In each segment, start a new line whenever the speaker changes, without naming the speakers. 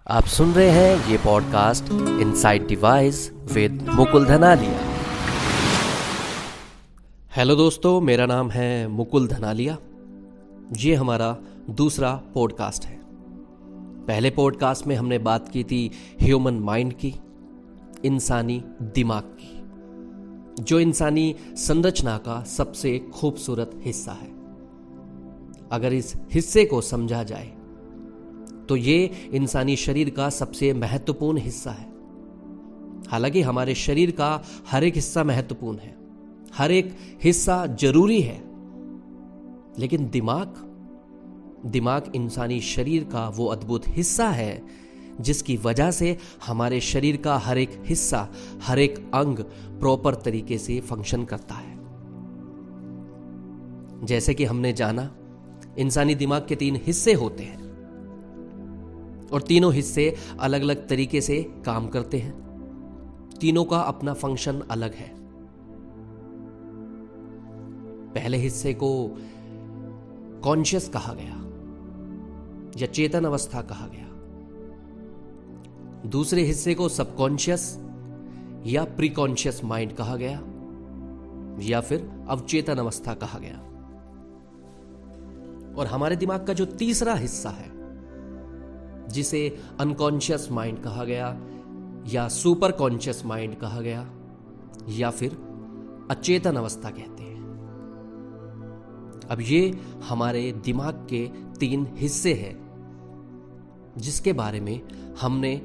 आप सुन रहे हैं ये podcast inside device with Mukul Dhanalia. Hello दोस्तों, मेरा नाम है मुकुल धनालिया। ये हमारा दूसरा पॉडकास्ट है। पहले पॉडकास्ट में हमने बात की थी ह्यूमन माइंड की, इंसानी दिमाग की, जो इंसानी संरचना का सबसे खूबसूरत हिस्सा है। अगर इस हिस्से को समझा जाए तो ये इंसानी शरीर का सबसे महत्वपूर्ण हिस्सा है। हालांकि हमारे शरीर का हर एक हिस्सा महत्वपूर्ण है, हर एक हिस्सा जरूरी है, लेकिन दिमाग इंसानी शरीर का वो अद्भुत हिस्सा है जिसकी वजह से हमारे शरीर का हर एक हिस्सा, हर एक अंग प्रॉपर तरीके से फंक्शन करता है। जैसे कि हमने जाना, इंसानी दिमाग के 3 हिस्से होते हैं और तीनों हिस्से अलग अलग तरीके से काम करते हैं। तीनों का अपना फंक्शन अलग है। पहले हिस्से को कॉन्शियस कहा गया या चेतन अवस्था कहा गया। दूसरे हिस्से को सबकॉन्शियस या प्रीकॉन्शियस माइंड कहा गया या फिर अवचेतन अवस्था कहा गया। और हमारे दिमाग का जो तीसरा हिस्सा है, जिसे अनकॉन्शियस माइंड कहा गया या सुपर कॉन्शियस माइंड कहा गया या फिर अचेतन अवस्था कहते हैं। अब ये हमारे दिमाग के 3 हिस्से हैं जिसके बारे में हमने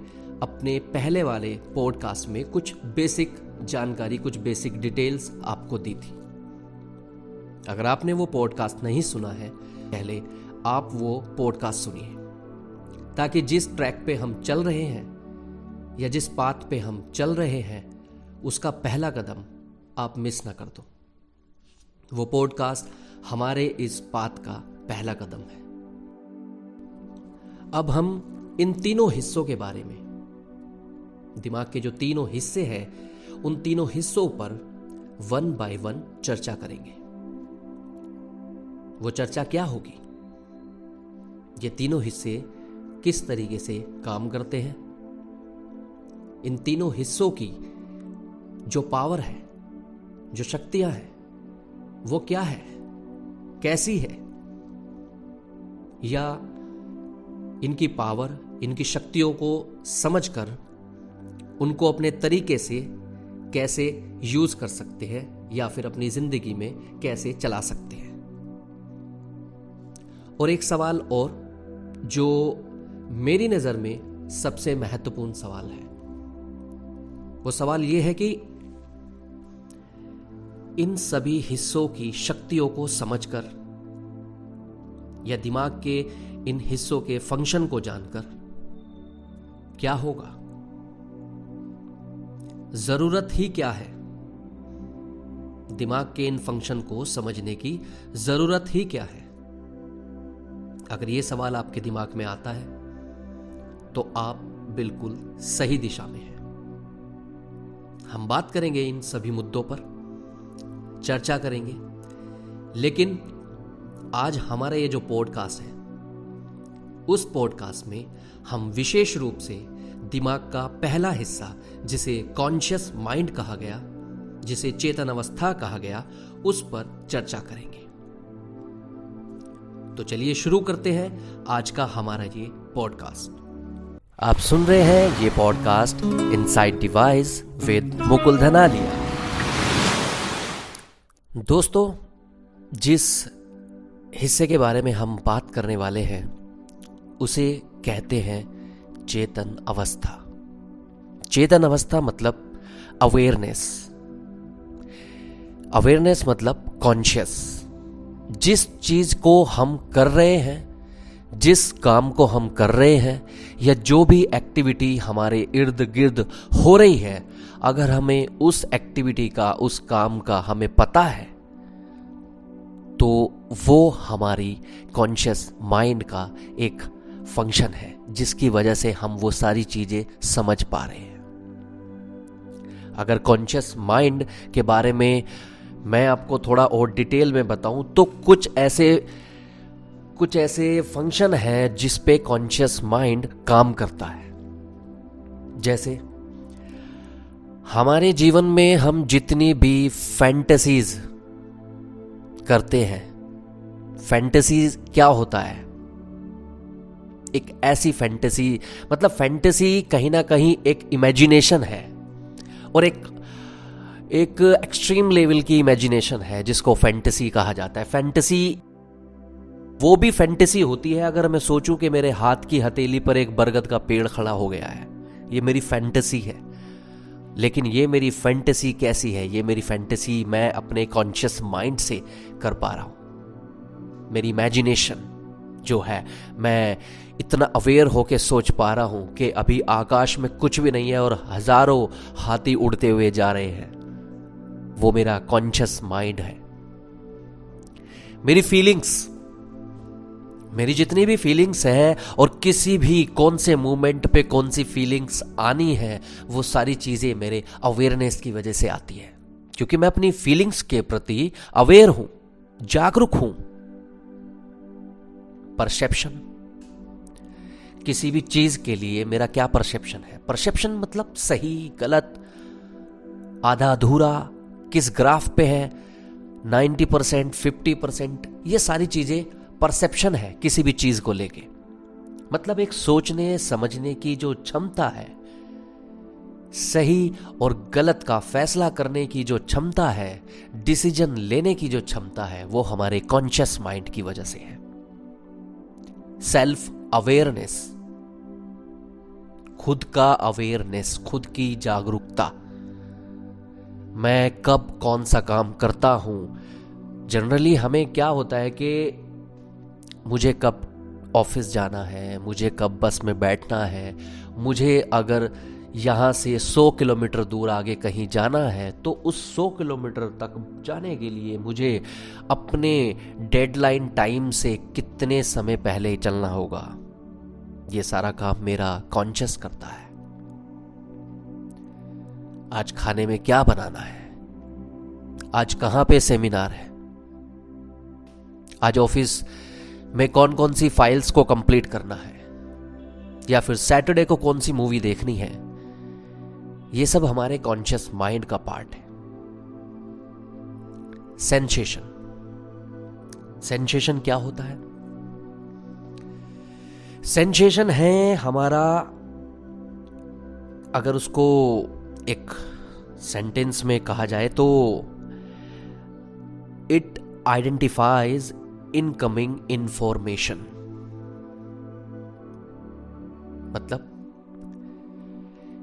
अपने पहले वाले पॉडकास्ट में कुछ बेसिक जानकारी, कुछ बेसिक डिटेल्स आपको दी थी। अगर आपने वो पॉडकास्ट नहीं सुना है, पहले आप वो पॉडकास्ट सुनिए, ताकि जिस ट्रैक पे हम चल रहे हैं या जिस पाथ पे हम चल रहे हैं उसका पहला कदम आप मिस ना कर दो। वो पॉडकास्ट हमारे इस पाथ का पहला कदम है। अब हम इन तीनों हिस्सों के बारे में, दिमाग के जो तीनों हिस्से हैं, उन तीनों हिस्सों पर 1 बाय 1 चर्चा करेंगे। वो चर्चा क्या होगी? ये तीनों हिस्से किस तरीके से काम करते हैं, इन तीनों हिस्सों की जो पावर है, जो शक्तियां हैं, वो क्या है, कैसी है, या इनकी पावर, इनकी शक्तियों को समझकर उनको अपने तरीके से कैसे यूज कर सकते हैं या फिर अपनी जिंदगी में कैसे चला सकते हैं। और एक सवाल और जो मेरी नजर में सबसे महत्वपूर्ण सवाल है, वो सवाल ये है कि इन सभी हिस्सों की शक्तियों को समझकर या दिमाग के इन हिस्सों के फंक्शन को जानकर क्या होगा? जरूरत ही क्या है? दिमाग के इन फंक्शन को समझने की जरूरत ही क्या है? अगर ये सवाल आपके दिमाग में आता है तो आप बिल्कुल सही दिशा में हैं। हम बात करेंगे इन सभी मुद्दों पर, चर्चा करेंगे, लेकिन आज हमारा ये जो पॉडकास्ट है, उस पॉडकास्ट में हम विशेष रूप से दिमाग का पहला हिस्सा, जिसे कॉन्शियस माइंड कहा गया, जिसे चेतन अवस्था कहा गया, उस पर चर्चा करेंगे। तो चलिए शुरू करते हैं आज का हमारा ये पॉडकास्ट। आप सुन रहे हैं ये podcast inside device with Mukul Dhanalia. दोस्तों, जिस हिस्से के बारे में हम बात करने वाले हैं उसे कहते हैं चेतन अवस्था। चेतन अवस्था मतलब अवेयरनेस। अवेयरनेस मतलब कॉन्शियस। जिस चीज को हम कर रहे हैं, जिस काम को हम कर रहे हैं, या जो भी एक्टिविटी हमारे इर्द गिर्द हो रही है, अगर हमें उस एक्टिविटी का, उस काम का हमें पता है, तो वो हमारी कॉन्शियस माइंड का एक फंक्शन है, जिसकी वजह से हम वो सारी चीजें समझ पा रहे हैं। अगर कॉन्शियस माइंड के बारे में मैं आपको थोड़ा और डिटेल में बताऊं तो कुछ ऐसे फंक्शन है जिस पे कॉन्शियस माइंड काम करता है। जैसे हमारे जीवन में हम जितनी भी फैंटेसीज करते हैं, फैंटेसीज क्या होता है? एक ऐसी फैंटेसी, मतलब फैंटेसी कहीं ना कहीं एक इमेजिनेशन है, और एक एक्सट्रीम लेवल की इमेजिनेशन है जिसको फैंटेसी कहा जाता है। फैंटेसी वो भी फैंटेसी होती है अगर मैं सोचूं कि मेरे हाथ की हथेली पर एक बरगद का पेड़ खड़ा हो गया है, ये मेरी फैंटेसी है। लेकिन ये मेरी फैंटेसी कैसी है? ये मेरी फैंटेसी मैं अपने कॉन्शियस माइंड से कर पा रहा हूं। मेरी इमेजिनेशन जो है, मैं इतना अवेयर होके सोच पा रहा हूं कि अभी आकाश में कुछ भी नहीं है और हजारों हाथी उड़ते हुए जा रहे हैं। वो मेरा कॉन्शियस माइंड है। मेरी फीलिंग्स, मेरी जितनी भी फीलिंग्स हैं, और किसी भी कौन से मोमेंट पे कौन सी फीलिंग्स आनी है, वो सारी चीजें मेरे अवेयरनेस की वजह से आती है, क्योंकि मैं अपनी फीलिंग्स के प्रति अवेयर हूं, जागरूक हूं। परसेप्शन, किसी भी चीज के लिए मेरा क्या परसेप्शन है? परसेप्शन मतलब सही, गलत, आधा अधूरा, किस ग्राफ पे है, 90%, 50%, ये सारी चीजें परसेप्शन है किसी भी चीज को लेके। मतलब एक सोचने समझने की जो क्षमता है, सही और गलत का फैसला करने की जो क्षमता है, डिसीजन लेने की जो क्षमता है, वो हमारे कॉन्शियस माइंड की वजह से है। सेल्फ अवेयरनेस, खुद का अवेयरनेस, खुद की जागरूकता, मैं कब कौन सा काम करता हूं। जनरली हमें क्या होता है कि मुझे कब ऑफिस जाना है, मुझे कब बस में बैठना है, मुझे अगर यहाँ से 100 किलोमीटर दूर आगे कहीं जाना है तो उस 100 किलोमीटर तक जाने के लिए मुझे अपने डेडलाइन टाइम से कितने समय पहले चलना होगा। ये सारा काम मेरा कॉन्शियस करता है। आज खाने में क्या बनाना है, आज कहाँ पे सेमिनार है, आज ऑफिस में कौन कौन सी फाइल्स को कंप्लीट करना है, या फिर सैटरडे को कौन सी मूवी देखनी है। ये सब हमारे कॉन्शियस माइंड का पार्ट है। सेंसेशन, सेंसेशन क्या होता है? सेंसेशन है हमारा, अगर उसको एक सेंटेंस में कहा जाए तो इट आइडेंटिफाइज इनकमिंग इंफॉर्मेशन। मतलब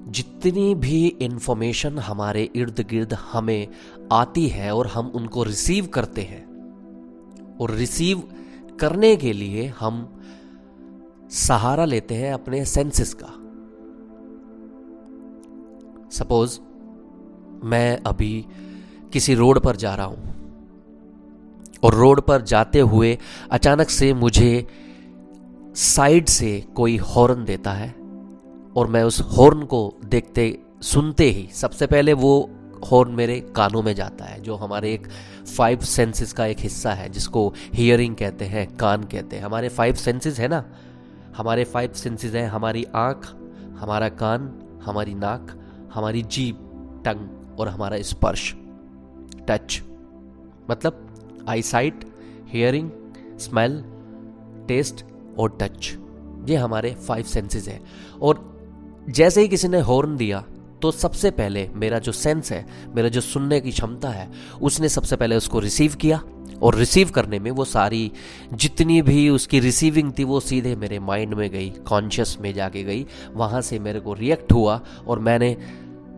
जितनी भी इंफॉर्मेशन हमारे इर्द गिर्द हमें आती है और हम उनको रिसीव करते हैं, और रिसीव करने के लिए हम सहारा लेते हैं अपने सेंसेस का। सपोज मैं अभी किसी रोड पर जा रहा हूं, और रोड पर जाते हुए अचानक से मुझे साइड से कोई हॉर्न देता है, और मैं उस हॉर्न को देखते सुनते ही सबसे पहले वो हॉर्न मेरे कानों में जाता है, जो हमारे एक 5 सेंसेस का एक हिस्सा है जिसको हियरिंग कहते हैं, कान कहते हैं। हमारे 5 सेंसेस है ना, हमारे 5 सेंसेस हैं, हमारी आंख, हमारा कान, हमारी नाक, हमारी जीभ, टंग, और हमारा स्पर्श, टच। मतलब आई साइट, हियरिंग, स्मेल, टेस्ट और टच, ये हमारे 5 सेंसेस हैं। और जैसे ही किसी ने हॉर्न दिया तो सबसे पहले मेरा जो सेंस है, मेरा जो सुनने की क्षमता है, उसने सबसे पहले उसको रिसीव किया, और रिसीव करने में वो सारी जितनी भी उसकी रिसीविंग थी वो सीधे मेरे माइंड में गई, कॉन्शियस में जाके गई। वहाँ से मेरे को रिएक्ट हुआ, और मैंने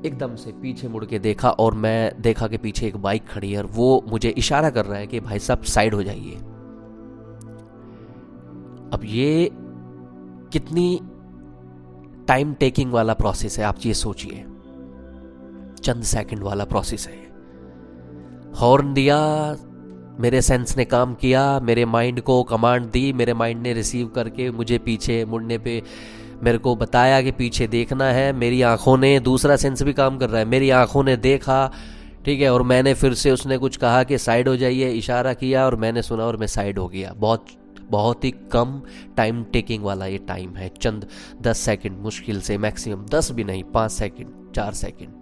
एकदम से पीछे मुड़ के देखा, और मैं देखा कि पीछे एक बाइक खड़ी है और वो मुझे इशारा कर रहा है कि भाई साहब साइड हो जाइए। अब ये कितनी टाइम टेकिंग वाला प्रोसेस है, आप ये सोचिए। चंद सेकंड वाला प्रोसेस है। हॉर्न दिया, मेरे सेंस ने काम किया, मेरे माइंड को कमांड दी, मेरे माइंड ने रिसीव करके मुझे पीछे मुड़ने पे मेरे को बताया कि पीछे देखना है। मेरी आंखों ने, दूसरा सेंस भी काम कर रहा है, मेरी आंखों ने देखा, ठीक है, और मैंने फिर से, उसने कुछ कहा कि साइड हो जाइए, इशारा किया, और मैंने सुना और मैं साइड हो गया। बहुत बहुत ही कम टाइम टेकिंग वाला ये टाइम है, चंद 10 सेकंड, मुश्किल से मैक्सिमम 10 भी नहीं, 5 सेकंड, 4 सेकंड।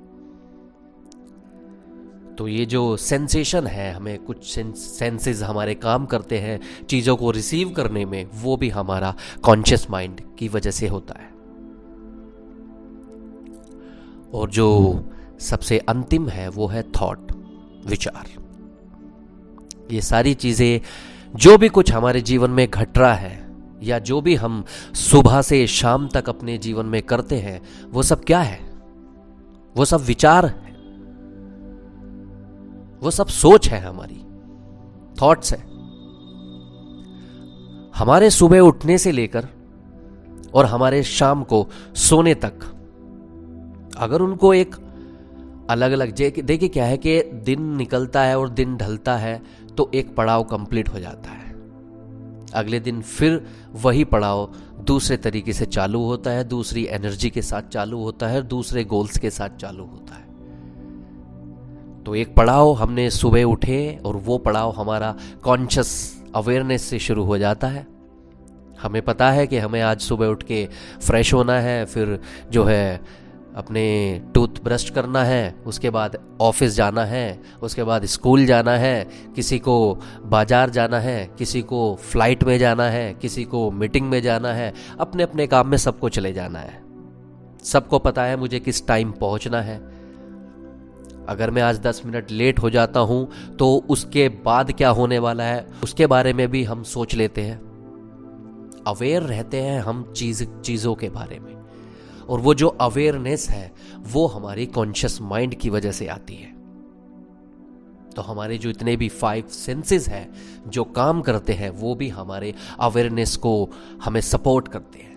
तो ये जो सेंसेशन है, हमें कुछ सेंसेस हमारे काम करते हैं चीज़ों को रिसीव करने में, वो भी हमारा कॉन्शियस माइंड की वजह से होता है। और जो सबसे अंतिम है वो है थॉट, विचार। ये सारी चीज़ें, जो भी कुछ हमारे जीवन में घट रहा है या जो भी हम सुबह से शाम तक अपने जीवन में करते हैं, वो सब क्या है? वो सब विचार है, वो सब सोच है, हमारी थॉट्स है। हमारे सुबह उठने से लेकर और हमारे शाम को सोने तक, अगर उनको एक अलग अलग, देखिए क्या है कि दिन निकलता है और दिन ढलता है तो एक पड़ाव कंप्लीट हो जाता है, अगले दिन फिर वही पड़ाव दूसरे तरीके से चालू होता है, दूसरी एनर्जी के साथ चालू होता है, दूसरे गोल्स के साथ चालू होता है। तो एक पड़ाव हमने सुबह उठे और वो पड़ाव हमारा कॉन्शियस अवेयरनेस से शुरू हो जाता है। हमें पता है कि हमें आज सुबह उठ के फ्रेश होना है, फिर जो है अपने टूथ ब्रश करना है, उसके बाद ऑफिस जाना है, उसके बाद स्कूल जाना है, किसी को बाजार जाना है, किसी को फ्लाइट में जाना है, किसी को मीटिंग में जाना है, अपने अपने काम में सबको चले जाना है। सबको पता है मुझे किस टाइम पहुंचना है। अगर मैं आज 10 मिनट लेट हो जाता हूं तो उसके बाद क्या होने वाला है, उसके बारे में भी हम सोच लेते हैं। अवेयर रहते हैं हम चीज़ों के बारे में, और वो जो अवेयरनेस है वो हमारी कॉन्शियस माइंड की वजह से आती है। तो हमारे जो इतने भी 5 सेंसेस हैं जो काम करते हैं, वो भी हमारे अवेयरनेस को हमें सपोर्ट करते हैं,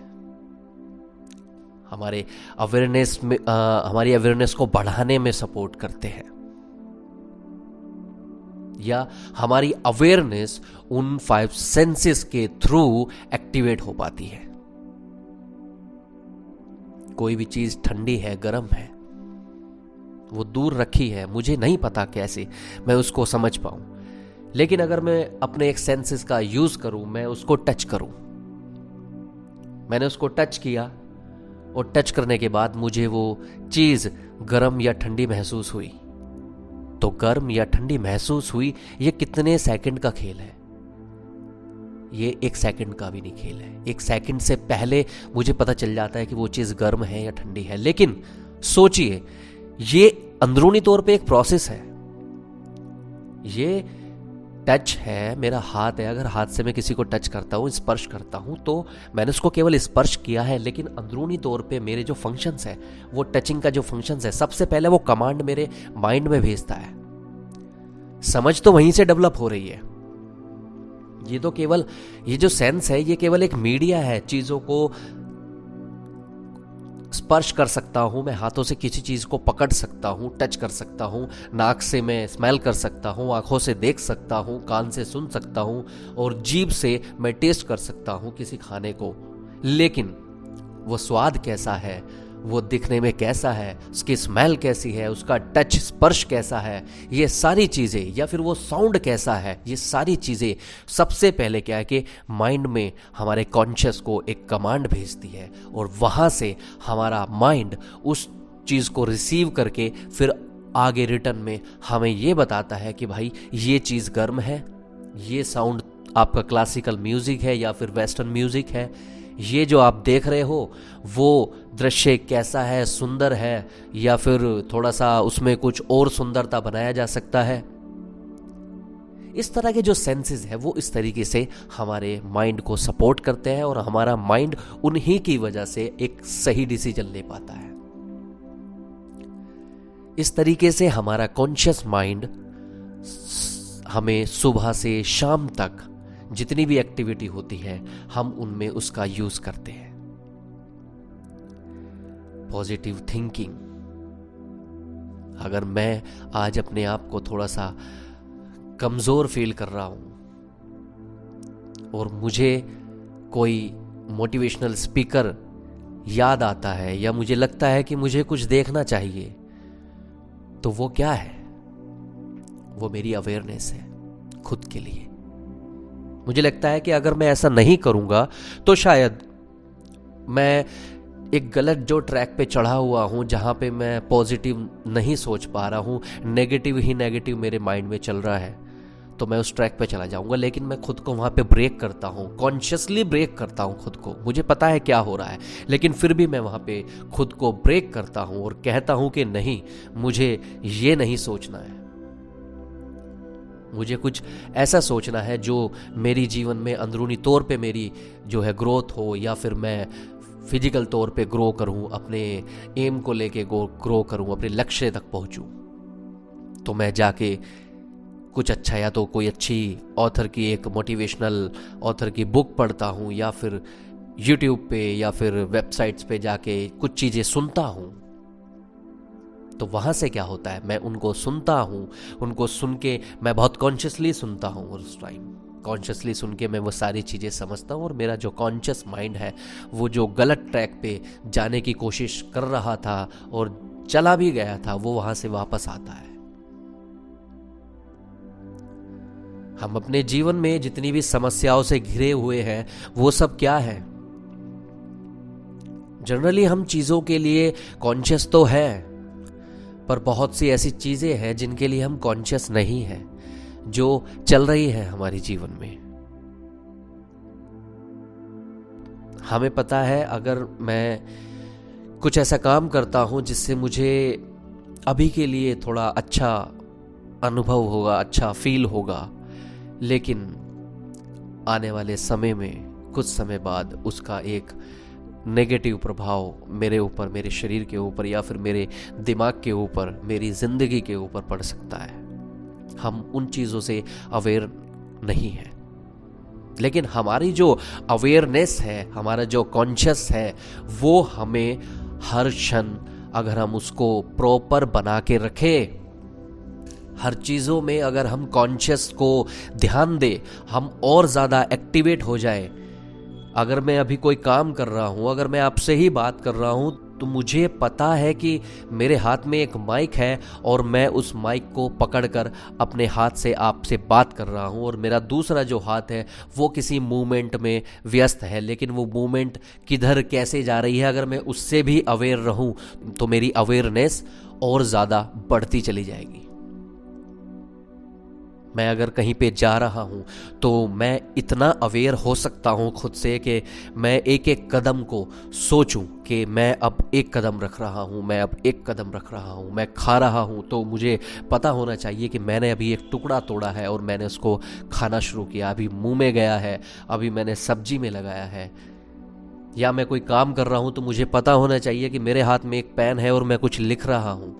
हमारे अवेयरनेस में हमारी अवेयरनेस को बढ़ाने में सपोर्ट करते हैं, या हमारी अवेयरनेस उन 5 सेंसेस के थ्रू एक्टिवेट हो पाती है। कोई भी चीज ठंडी है, गर्म है, वो दूर रखी है, मुझे नहीं पता कैसे मैं उसको समझ पाऊं, लेकिन अगर मैं अपने एक सेंसेस का यूज करूं, मैं उसको टच करूं, मैंने उसको टच किया और टच करने के बाद मुझे वो चीज गर्म या ठंडी महसूस हुई, तो गर्म या ठंडी महसूस हुई, ये कितने सेकंड का खेल है? ये 1 सेकंड का भी नहीं खेल है। 1 सेकंड से पहले मुझे पता चल जाता है कि वो चीज़ गर्म है या ठंडी है। लेकिन सोचिए, ये अंदरूनी तौर पे एक प्रोसेस है। ये टच है, मेरा हाथ है, अगर हाथ से मैं किसी को टच करता हूँ, स्पर्श करता हूँ, तो मैंने उसको केवल स्पर्श किया है, लेकिन अंदरूनी तौर पे मेरे जो फंक्शंस है, वो टचिंग का जो फंक्शंस है, सबसे पहले वो कमांड मेरे माइंड में भेजता है। समझ तो वहीं से डेवलप हो रही है। ये तो केवल, ये जो सेंस है, ये केवल एक मीडिया है। चीजों को स्पर्श कर सकता हूं मैं, हाथों से किसी चीज को पकड़ सकता हूं, टच कर सकता हूं, नाक से मैं स्मेल कर सकता हूं, आंखों से देख सकता हूं, कान से सुन सकता हूं, और जीभ से मैं टेस्ट कर सकता हूं किसी खाने को। लेकिन वो स्वाद कैसा है, वो दिखने में कैसा है, उसकी स्मेल कैसी है, उसका टच स्पर्श कैसा है, ये सारी चीज़ें, या फिर वो साउंड कैसा है, ये सारी चीज़ें सबसे पहले क्या है कि माइंड में हमारे कॉन्शियस को एक कमांड भेजती है, और वहाँ से हमारा माइंड उस चीज़ को रिसीव करके फिर आगे रिटर्न में हमें ये बताता है कि भाई ये चीज़ गर्म है, ये साउंड आपका क्लासिकल म्यूज़िक है या फिर वेस्टर्न म्यूज़िक है, ये जो आप देख रहे हो वो दृश्य कैसा है, सुंदर है, या फिर थोड़ा सा उसमें कुछ और सुंदरता बनाया जा सकता है। इस तरह के जो सेंसेस है वो इस तरीके से हमारे माइंड को सपोर्ट करते हैं, और हमारा माइंड उन्हीं की वजह से एक सही डिसीजन ले पाता है। इस तरीके से हमारा कॉन्शियस माइंड हमें सुबह से शाम तक जितनी भी एक्टिविटी होती है, हम उनमें उसका यूज करते हैं। पॉजिटिव थिंकिंग, अगर मैं आज अपने आप को थोड़ा सा कमजोर फील कर रहा हूं और मुझे कोई मोटिवेशनल स्पीकर याद आता है, या मुझे लगता है कि मुझे कुछ देखना चाहिए, तो वो क्या है? वो मेरी अवेयरनेस है खुद के लिए। मुझे लगता है कि अगर मैं ऐसा नहीं करूँगा तो शायद मैं एक गलत जो ट्रैक पे चढ़ा हुआ हूँ, जहाँ पे मैं पॉजिटिव नहीं सोच पा रहा हूँ, नेगेटिव ही नेगेटिव मेरे माइंड में चल रहा है, तो मैं उस ट्रैक पे चला जाऊँगा। लेकिन मैं खुद को वहाँ पे ब्रेक करता हूँ, कॉन्शियसली ब्रेक करता हूँ खुद को। मुझे पता है क्या हो रहा है, लेकिन फिर भी मैं वहाँ पे खुद को ब्रेक करता हूँ और कहता हूँ कि नहीं, मुझे ये नहीं सोचना है। मुझे कुछ ऐसा सोचना है जो मेरी जीवन में अंदरूनी तौर पे मेरी जो है ग्रोथ हो, या फिर मैं फिजिकल तौर पे ग्रो करूं, अपने एम को लेके ग्रो करूं, अपने लक्ष्य तक पहुंचूं। तो मैं जाके कुछ अच्छा, या तो कोई अच्छी ऑथर की, एक मोटिवेशनल ऑथर की बुक पढ़ता हूं, या फिर यूट्यूब पे या फिर वेबसाइट्स पे जाके कुछ चीज़ें सुनता हूं। तो वहाँ से क्या होता है, मैं उनको सुनता हूँ, उनको सुन के मैं बहुत कॉन्शियसली सुनता हूँ, और उस टाइम कॉन्शियसली सुन के मैं वो सारी चीज़ें समझता हूँ, और मेरा जो कॉन्शियस माइंड है वो जो गलत ट्रैक पे जाने की कोशिश कर रहा था और चला भी गया था, वो वहाँ से वापस आता है। हम अपने जीवन में जितनी भी समस्याओं से घिरे हुए हैं वो सब क्या है, जनरली हम चीज़ों के लिए कॉन्शियस तो है, पर बहुत सी ऐसी चीज़ें हैं जिनके लिए हम कॉन्शियस नहीं हैं, जो चल रही है हमारे जीवन में। हमें पता है अगर मैं कुछ ऐसा काम करता हूं जिससे मुझे अभी के लिए थोड़ा अच्छा अनुभव होगा, अच्छा फील होगा, लेकिन आने वाले समय में कुछ समय बाद उसका एक नेगेटिव प्रभाव मेरे ऊपर, मेरे शरीर के ऊपर, या फिर मेरे दिमाग के ऊपर, मेरी जिंदगी के ऊपर पड़ सकता है। हम उन चीज़ों से अवेयर नहीं है, लेकिन हमारी जो अवेयरनेस है, हमारा जो कॉन्शियस है, वो हमें हर क्षण, अगर हम उसको प्रॉपर बना के रखें, हर चीज़ों में अगर हम कॉन्शियस को ध्यान दें, हम और ज़्यादा एक्टिवेट हो जाए। अगर मैं अभी कोई काम कर रहा हूँ, अगर मैं आपसे ही बात कर रहा हूँ, तो मुझे पता है कि मेरे हाथ में एक माइक है और मैं उस माइक को पकड़कर अपने हाथ से आपसे बात कर रहा हूँ, और मेरा दूसरा जो हाथ है वो किसी मूवमेंट में व्यस्त है, लेकिन वो मूवमेंट किधर कैसे जा रही है, अगर मैं उससे भी अवेयर रहूँ तो मेरी अवेयरनेस और ज़्यादा बढ़ती चली जाएगी। मैं अगर कहीं पे जा रहा हूँ तो मैं इतना अवेयर हो सकता हूँ खुद से कि मैं एक एक कदम को सोचूं कि मैं अब एक कदम रख रहा हूँ, मैं अब एक कदम रख रहा हूँ। मैं खा रहा हूँ तो मुझे पता होना चाहिए कि मैंने अभी एक टुकड़ा तोड़ा है और मैंने उसको खाना शुरू किया, अभी मुंह में गया है, अभी मैंने सब्जी में लगाया है। या मैं कोई काम कर रहा हूँ तो मुझे पता होना चाहिए कि मेरे हाथ में एक पेन है और मैं कुछ लिख रहा हूँ।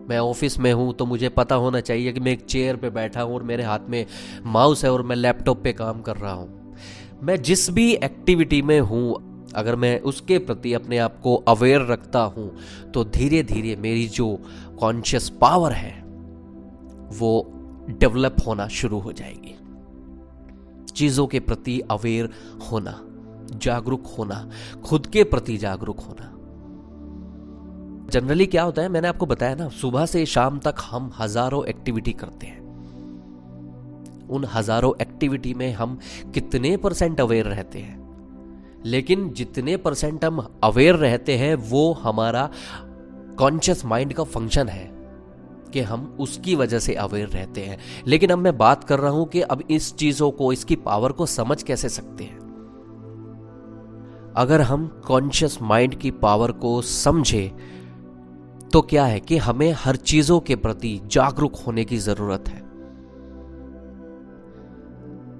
मैं ऑफिस में हूँ तो मुझे पता होना चाहिए कि मैं एक चेयर पे बैठा हूँ और मेरे हाथ में माउस है और मैं लैपटॉप पे काम कर रहा हूँ। मैं जिस भी एक्टिविटी में हूँ, अगर मैं उसके प्रति अपने आप को अवेयर रखता हूँ तो धीरे धीरे मेरी जो कॉन्शियस पावर है वो डेवलप होना शुरू हो जाएगी। चीज़ों के प्रति अवेयर होना, जागरूक होना, खुद के प्रति जागरूक होना। जनरली क्या होता है, मैंने आपको बताया ना, सुबह से शाम तक हम हजारों एक्टिविटी करते हैं। उन हजारों एक्टिविटी में हम कितने % अवेयर रहते हैं? लेकिन जितने % हम अवेयर रहते हैं वो हमारा कॉन्शियस माइंड का फंक्शन है कि हम उसकी वजह से अवेयर रहते हैं। लेकिन अब मैं बात कर रहा हूं कि अब इस चीजों को, इसकी पावर को समझ कैसे सकते हैं। अगर हम कॉन्शियस माइंड की पावर को समझे तो क्या है कि हमें हर चीजों के प्रति जागरूक होने की जरूरत है।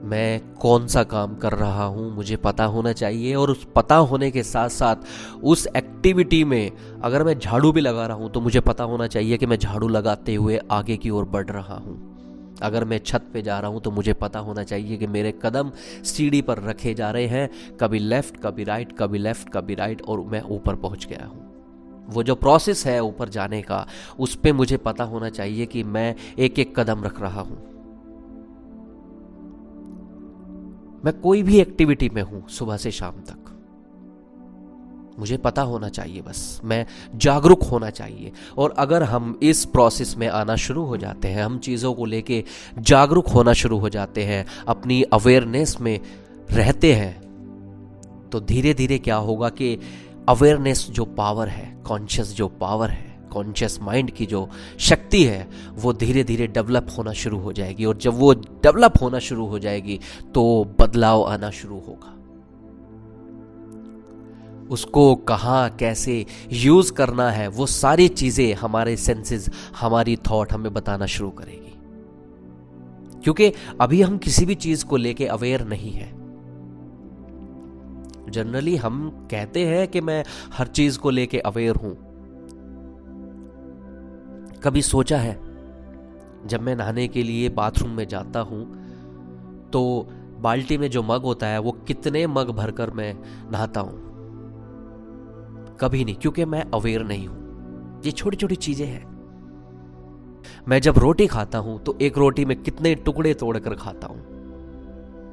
मैं कौन सा काम कर रहा हूं मुझे पता होना चाहिए, और उस पता होने के साथ साथ उस एक्टिविटी में अगर मैं झाड़ू भी लगा रहा हूं तो मुझे पता होना चाहिए कि मैं झाड़ू लगाते हुए आगे की ओर बढ़ रहा हूं। अगर मैं छत पे जा रहा हूं तो मुझे पता होना चाहिए कि मेरे कदम सीढ़ी पर रखे जा रहे हैं, कभी लेफ्ट कभी राइट, कभी लेफ्ट कभी राइट, और मैं ऊपर पहुंच गया हूं। वो जो प्रोसेस है ऊपर जाने का, उस पे मुझे पता होना चाहिए कि मैं एक एक कदम रख रहा हूं। मैं कोई भी एक्टिविटी में हूं सुबह से शाम तक, मुझे पता होना चाहिए, बस मैं जागरूक होना चाहिए। और अगर हम इस प्रोसेस में आना शुरू हो जाते हैं, हम चीज़ों को लेके जागरूक होना शुरू हो जाते हैं, अपनी अवेयरनेस में रहते हैं, तो धीरे धीरे क्या होगा कि अवेयरनेस जो पावर है, कॉन्शियस जो पावर है, कॉन्शियस माइंड की जो शक्ति है, वो धीरे धीरे डेवलप होना शुरू हो जाएगी। और जब वो डेवलप होना शुरू हो जाएगी तो बदलाव आना शुरू होगा। उसको कहाँ कैसे यूज करना है, वो सारी चीजें हमारे सेंसेस, हमारी थॉट हमें बताना शुरू करेगी। क्योंकि अभी हम किसी भी चीज को लेके अवेयर नहीं है। जनरली हम कहते हैं कि मैं हर चीज को लेके अवेयर हूं। कभी सोचा है, जब मैं नहाने के लिए बाथरूम में जाता हूं तो बाल्टी में जो मग होता है वो कितने मग भरकर मैं नहाता हूं? कभी नहीं, क्योंकि मैं अवेयर नहीं हूं। ये छोटी छोटी चीजें हैं। मैं जब रोटी खाता हूं तो एक रोटी में कितने टुकड़े तोड़कर खाता हूं?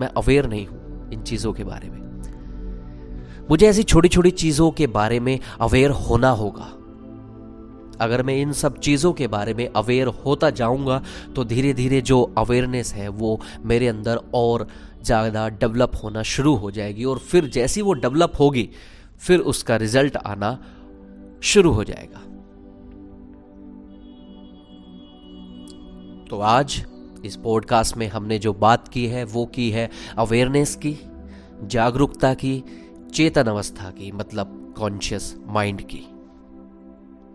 मैं अवेयर नहीं हूं इन चीजों के बारे में। मुझे ऐसी छोटी छोटी चीजों के बारे में अवेयर होना होगा। अगर मैं इन सब चीजों के बारे में अवेयर होता जाऊंगा तो धीरे धीरे जो अवेयरनेस है वो मेरे अंदर और ज़्यादा डेवलप होना शुरू हो जाएगी। और फिर जैसी वो डेवलप होगी, फिर उसका रिजल्ट आना शुरू हो जाएगा। तो आज इस पॉडकास्ट में हमने जो बात की है वो की है अवेयरनेस की, जागरूकता की, चेतन अवस्था की, मतलब कॉन्शियस माइंड की।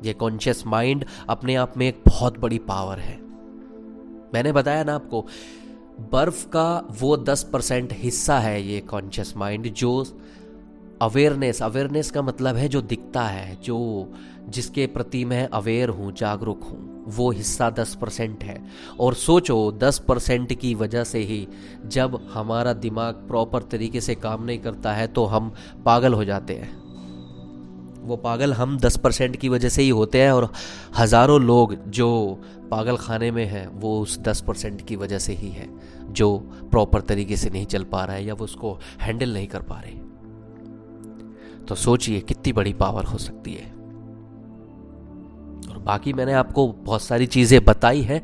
ये कॉन्शियस माइंड अपने आप में एक बहुत बड़ी पावर है। मैंने बताया ना आपको, बर्फ का वो 10% हिस्सा है ये कॉन्शियस माइंड, जो अवेयरनेस का मतलब है जो दिखता है, जो जिसके प्रति मैं अवेयर हूँ, जागरूक हूँ, वो हिस्सा 10% है। और सोचो 10% की वजह से ही जब हमारा दिमाग प्रॉपर तरीके से काम नहीं करता है तो हम पागल हो जाते हैं। वो पागल हम 10% की वजह से ही होते हैं, और हज़ारों लोग जो पागल खाने में हैं वो उस 10% की वजह से ही है, जो प्रॉपर तरीके से नहीं चल पा रहा है या वो उसको हैंडल नहीं कर पा रहे। तो सोचिए कितनी बड़ी पावर हो सकती है। और बाकी मैंने आपको बहुत सारी चीज़ें बताई है।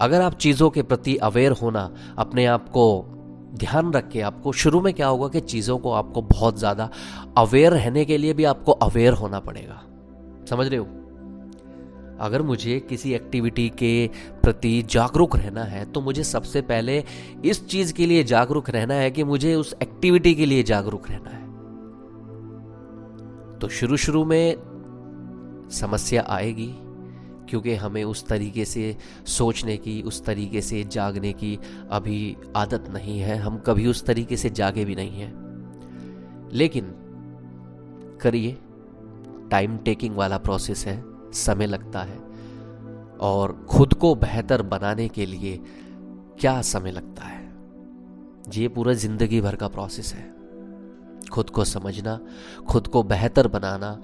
अगर आप चीज़ों के प्रति अवेयर होना, अपने आप को ध्यान रख के, आपको शुरू में क्या होगा कि चीज़ों को आपको बहुत ज़्यादा अवेयर रहने के लिए भी आपको अवेयर होना पड़ेगा। समझ रहे हो? अगर मुझे किसी एक्टिविटी के प्रति जागरूक रहना है तो मुझे सबसे पहले इस चीज़ के लिए जागरूक रहना है कि मुझे उस एक्टिविटी के लिए जागरूक रहना है। तो शुरू में समस्या आएगी, क्योंकि हमें उस तरीके से सोचने की, उस तरीके से जागने की अभी आदत नहीं है। हम कभी उस तरीके से जागे भी नहीं हैं। लेकिन करिए, टाइम टेकिंग वाला प्रोसेस है, समय लगता है। और खुद को बेहतर बनाने के लिए क्या समय लगता है? ये पूरा जिंदगी भर का प्रोसेस है। खुद को समझना, खुद को बेहतर बनाना,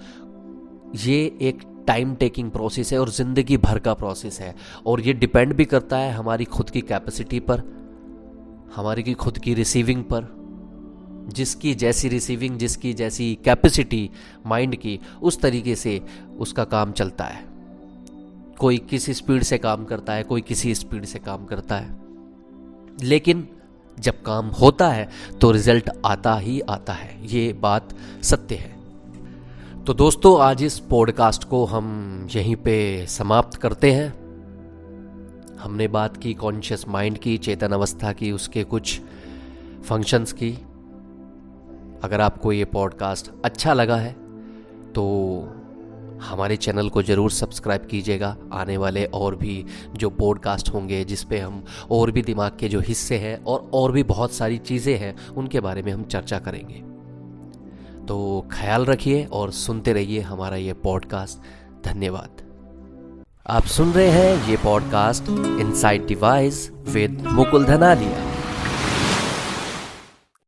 ये एक टाइम टेकिंग प्रोसेस है और ज़िंदगी भर का प्रोसेस है। और ये डिपेंड भी करता है हमारी खुद की कैपेसिटी पर, हमारी खुद की रिसीविंग पर। जिसकी जैसी रिसीविंग, जिसकी जैसी कैपेसिटी माइंड की, उस तरीके से उसका काम चलता है। कोई किसी स्पीड से काम करता है, कोई किसी स्पीड से काम करता है, लेकिन जब काम होता है तो रिजल्ट आता ही आता है। ये बात सत्य है। तो दोस्तों, आज इस पॉडकास्ट को हम यहीं पे समाप्त करते हैं। हमने बात की कॉन्शियस माइंड की, चेतन अवस्था की, उसके कुछ फंक्शंस की। अगर आपको ये पॉडकास्ट अच्छा लगा है तो हमारे चैनल को ज़रूर सब्सक्राइब कीजिएगा। आने वाले और भी जो पॉडकास्ट होंगे जिस पे हम और भी दिमाग के जो हिस्से हैं और भी बहुत सारी चीज़ें हैं उनके बारे में हम चर्चा करेंगे। तो ख्याल रखिए और सुनते रहिए हमारा ये पॉडकास्ट। धन्यवाद। आप सुन रहे हैं ये podcast inside device with Mukul धनालिया।